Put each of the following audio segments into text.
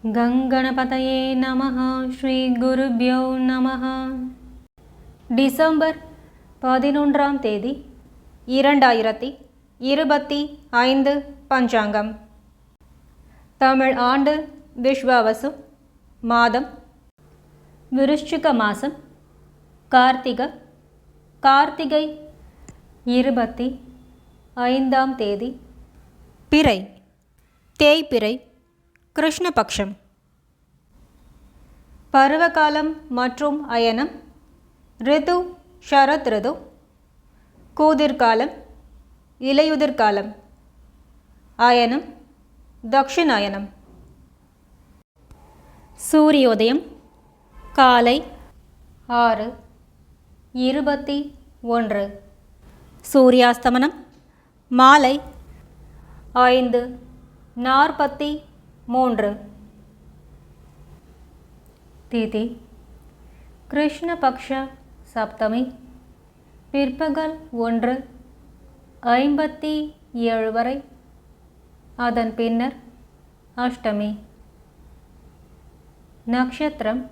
गङ्गणपतये नमः श्रीगुरुभ्यो नमः. டிசம்பர் 11ஆம் தேதி 2025 பஞ்சாங்கம். தமிழ் ஆண்டு விஸ்வாவசு, மாதம் விருச்சிக மாதம், கார்த்திகை 25ஆம் தேதி, பிறை தேய்பிறை, கிருஷ்ணபக்ஷம். பருவகாலம் மற்றும் அயனம். ரிது ஷரத் ரிது. கூதிர்காலம், இலையுதிர்காலம். அயனம் தக்ஷிணாயனம். சூரியோதயம் காலை 6:21. சூரியாஸ்தமனம் மாலை 5:43. திதி கிருஷ்ணபக்ஷ சப்தமி, பிற்பகல் 1:57 வரை. அதன் பின்னர் அஷ்டமி. நக்ஷத்திரம்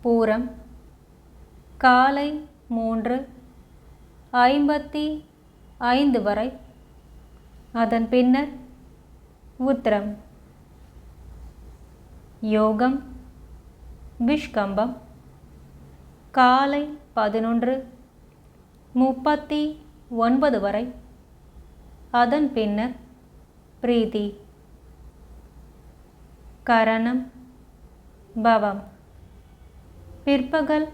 பூரம். காலை 3:55 வரை. அதன் பின்னர் உத்திரம். யோகம் விஷ்கம்பம். காலை 11:39 வரை. அதன் பின்னர் பிரீதி. கரணம் பவம். பிற்பகல்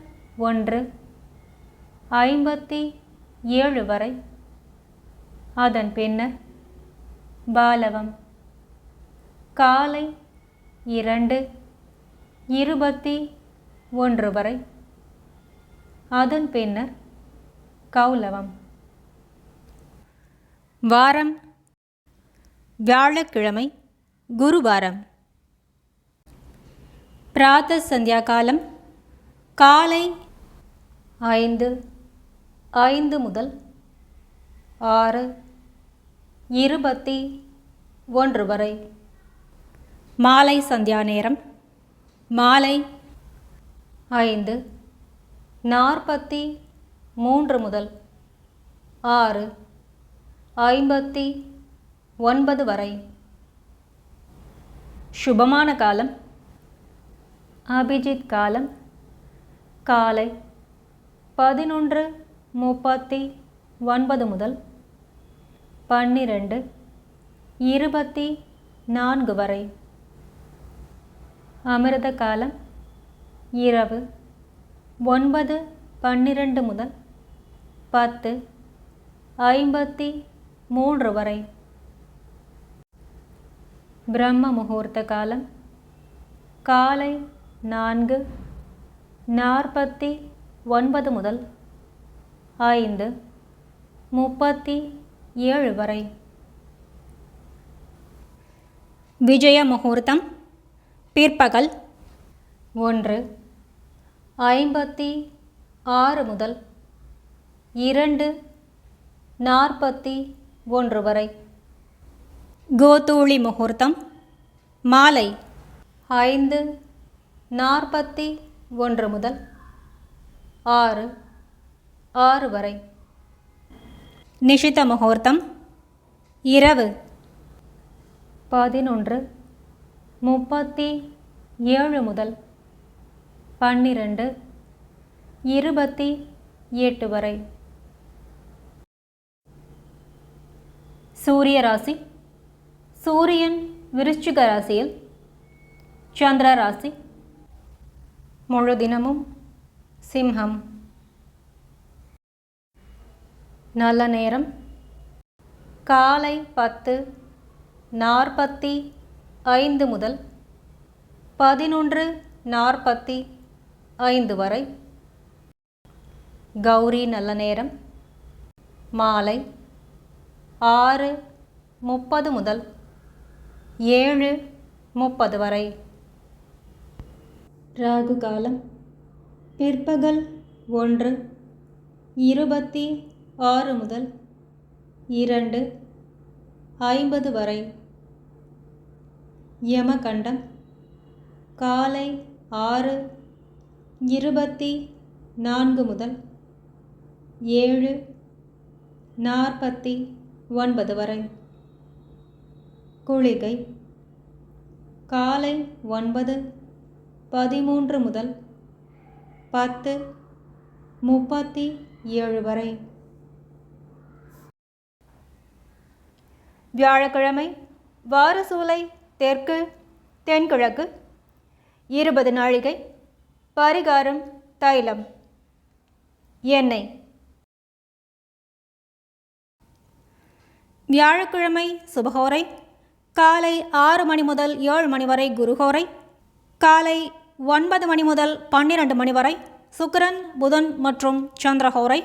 1:57 வரை. அதன் பின்னர் பாலவம். காலை 2:21 வரை. அதன் பின்னர் கௌலவம். வாரம் வியாழக்கிழமை, குருவாரம். பிராத சந்தியா காலம் காலை 5:05 முதல் 6:21 வரை. மாலை சந்தியா நேரம் மாலை 5:43 முதல் 6:59 வரை. சுபமான காலம் அபிஜித் காலம் காலை 11:39 முதல் 12:24 வரை. அமிர்த காலம் இரவு 9:12 முதல் 10:53 வரை. பிரம்ம முகூர்த்த காலம் காலை 4:49 முதல் 5:37 வரை. விஜய முகூர்த்தம் பிற்பகல் 1:56 முதல் 2:41 வரை. கோதூளி முகூர்த்தம் மாலை 5:41 முதல் 6:06 வரை. நிஷித முகூர்த்தம் இரவு 11:37 முதல் 12:28 வரை. சூரிய ராசி. சூரியன் விருச்சிக ராசியில், சந்திர ராசி முழு தினமும் சிம்ஹம். நல்ல நேரம் காலை 10:45 முதல் 11:45 வரை. கௌரி நல்ல நேரம் மாலை 6:30 முதல் 7:30 வரை. ராகு காலம் பிற்பகல் 1:26 முதல் 2:50 வரை. யமகண்டம் காலை 6:24 முதல் 7:49 வரை. குளிகை காலை 9:13 முதல் 10:37 வரை. வியாழக்கிழமை வாரசூலை தெற்கு தென்கிழக்கு 20 நாழிகை. பரிகாரம் தைலம் எண்ணெய். வியாழக்கிழமை சுபஹோரை காலை 6 மணி முதல் 7 மணி வரை குருஹோரை. காலை 9 மணி முதல் 12 மணி வரை சுக்கிரன் புதன் மற்றும் சந்திரஹோரை.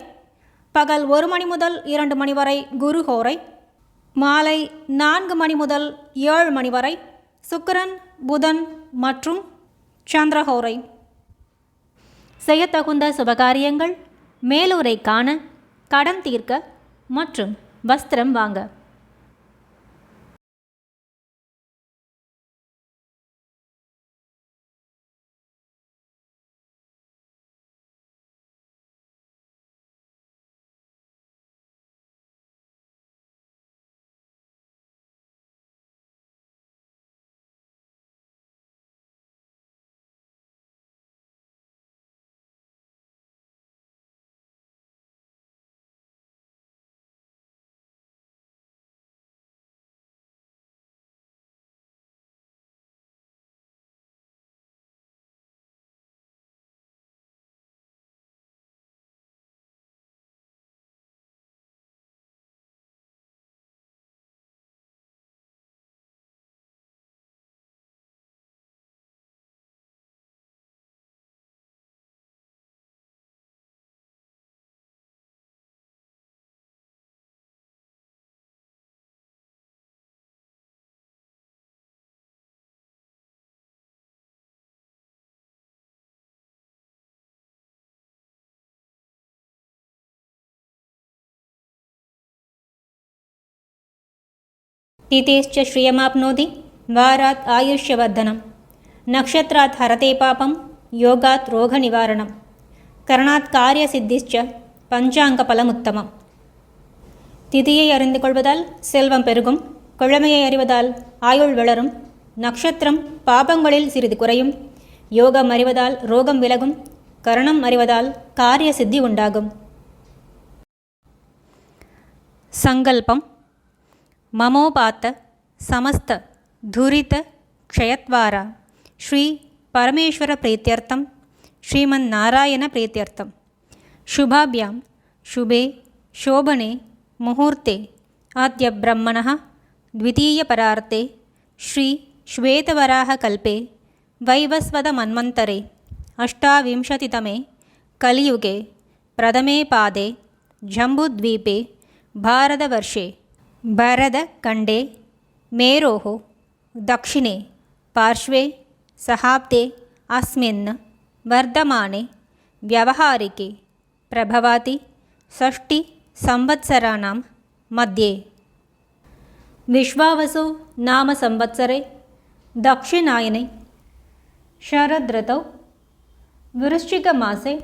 பகல் 1 மணி முதல் 2 மணி வரை குருஹோரை. மாலை 4 மணி முதல் 7 மணி வரை சுக்கிரன் புதன் மற்றும் சந்திரஹோரை. செய்யத்தகுந்த சுபகாரியங்கள்: மேலூரை காண, கடன் தீர்க்க மற்றும் வஸ்திரம் வாங்க. तिथेश्च श्रियमाप्नोति वारात् आयुष्यवर्धनं नक्षत्रात् हरते पापं योगात् रोगनिवारणं करणात् कार्यसिद्धिश्च பஞ்சாங்கபலமுத்தமம். திதியை அறிந்து கொள்வதால் செல்வம் பெருகும். கிழமையை அறிவதால் ஆயுள் வளரும். நட்சத்திரம் பாபங்களில் சிறிது குறையும். யோகம் அறிவதால் ரோகம் விலகும். கரணம் அறிவதால் காரிய சித்தி உண்டாகும். சங்கல்பம்: மமோபாத்த சமஸ்த துரித க்ஷயத்வாரா ஸ்ரீ பரமேஸ்வர பிரீத்யர்த்தம் ஸ்ரீமன் நாராயண பிரீத்யர்த்தம் शुभाभ्यां शुभे शोभने मुहूर्ते आद्य ब्रह्मणः द्वितीयपरार्ते श्री श्वेतवराहकल्पे वैवस्वतमन्वन्तरे अष्टाविंशतितमे कलियुगे प्रथमे पादे जम्बूद्वीपे भारतवर्षे भरतखण्डे मेरोः दक्षिणे पार्श्वे सहाब्दे अस्मिन् वर्धमाने व्यावहारिके प्रभवाति 6 संवत्सराणां मध्ये विश्वावसु नाम संवत्सरे दक्षिणायने शरदृतौ वृश्चिकमासे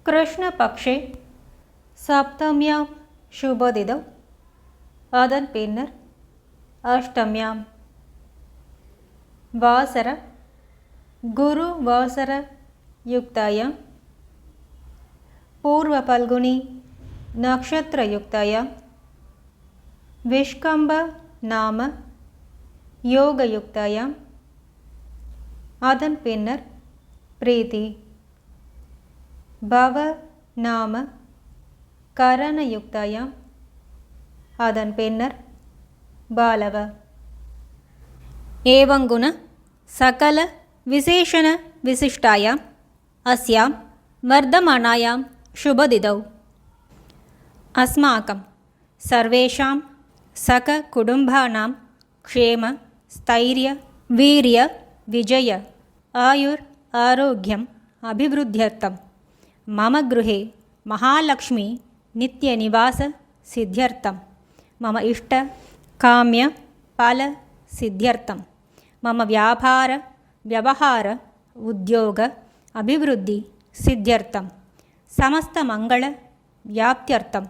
कृष्णपक्षे सप्तम्यां शुभदिनौ அதன் பின்னர் அஷ்டமியாம் வாசர குரு வாசர யுக்தாயாம் पूर्व पल्गुनी नक्षत्रयुक्तायां विष्कम्भ नाम योगयुक्तायां அதன் பின்னர் प्रीति भव नाम करणयुक्तायां அதன் பின்னர் बालव एवं गुण सकल विशेषण विशिष्टायां अस्यां वर्धमानायां शुभदिनौ अस्माकं सर्वेषां सककुटुम्बानां क्षेम स्थैर्य वीर्य विजय आयुर् आरोग्यम् अभिवृद्ध्यर्थं मम गृहे महालक्ष्मी नित्यनिवास सिद्ध्यर्थं मम इष्ट काम्य फल सिद्ध्यर्थं मम व्यापार ವ್ಯವಹಾರ ಉದ್ಯೋಗ ಅಭಿವೃದ್ಧಿ ಸಿದ್ಧ್ಯರ್ಥಂ ಸಮಸ್ತ ಮಂಗಳ ವ್ಯಾಪ್ತ್ಯರ್ಥಂ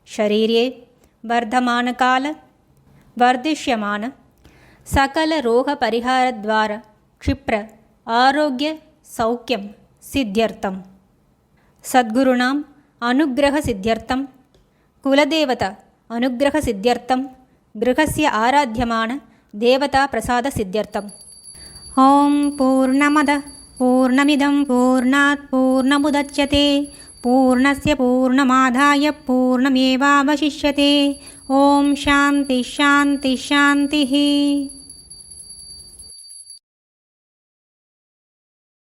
ಶರೀರೇ ವರ್ಧಮಾನಕಾಲ ವರ್ಧಿಷ್ಯಮಾನ ಸಕಲ ರೋಗ ಪರಿಹಾರದ್ವಾರ ಕ್ಷಿಪ್ರ ಆರೋಗ್ಯ ಸೌಖ್ಯಂ ಸಿದ್ಧ್ಯರ್ಥಂ ಸದ್ಗುರುಣಾಂ ಅನುಗ್ರಹ ಸಿದ್ಧ್ಯರ್ಥಂ ಕುಲದೇವತಾ ಅನುಗ್ರಹ ಸಿದ್ಧ್ಯರ್ಥಂ ಗೃಹಸ್ಯ ಆರಾಧ್ಯಮಾನ ದೇವತಾ ಪ್ರಸಾದ ಸಿದ್ಧ್ಯರ್ಥಂ. ಓಂ ಪೂರ್ಣಮದ ಪೂರ್ಣಮಿದಂ ಪೂರ್ಣಾತ್ ಪೂರ್ಣಮುದಚ್ಯತೆ ಪೂರ್ಣಸ್ಯ ಪೂರ್ಣಮಾದಾಯ ಪೂರ್ಣಮೇವಾವಶಿಷ್ಯತೆ. ಓಂ ಶಾಂತಿ ಶಾಂತಿ ಶಾಂತಿ.